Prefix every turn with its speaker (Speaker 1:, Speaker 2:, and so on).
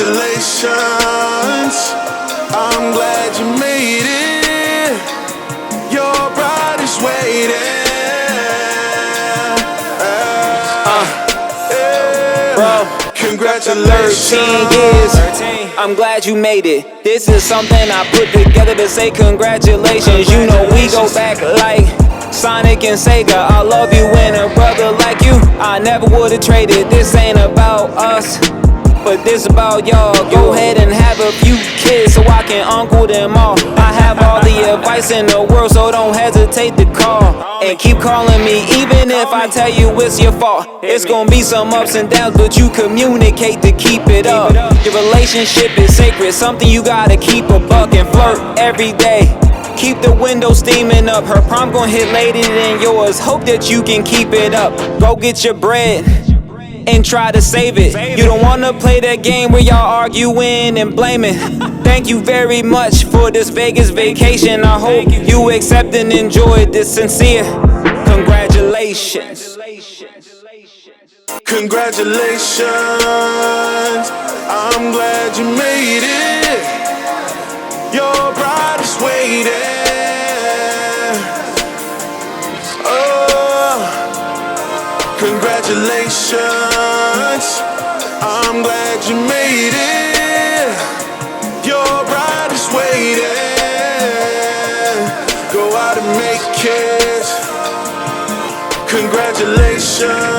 Speaker 1: Congratulations, I'm glad you made it. Your bride is waiting.
Speaker 2: Bro,
Speaker 1: Congratulations.
Speaker 2: 13 years, I'm glad you made it. This is something I put together to say congratulations. You know we go back like Sonic and Sega. I love you and a brother like you I never would've traded. This ain't about us, but this about y'all. Go ahead and have a few kids so I can uncle them all. I have all the advice in the world, so don't hesitate to call. And keep calling me even if I tell you it's your fault. It's gonna be some ups and downs, but you communicate to keep it up. Your relationship is sacred, something you gotta keep a buck and flirt every day. Keep the window steaming up. Her prom gon' hit later than yours. Hope that you can keep it up. Go get your bread and try to save it. You don't wanna play that game where y'all arguing and blaming. Thank you very much for this Vegas vacation. I hope you accept and enjoy this sincere congratulations.
Speaker 1: Congratulations, I'm glad you made it. Your bride is waiting. Oh, congratulations, I'm glad you made it. Your bride is waiting. Go out and make it. Congratulations.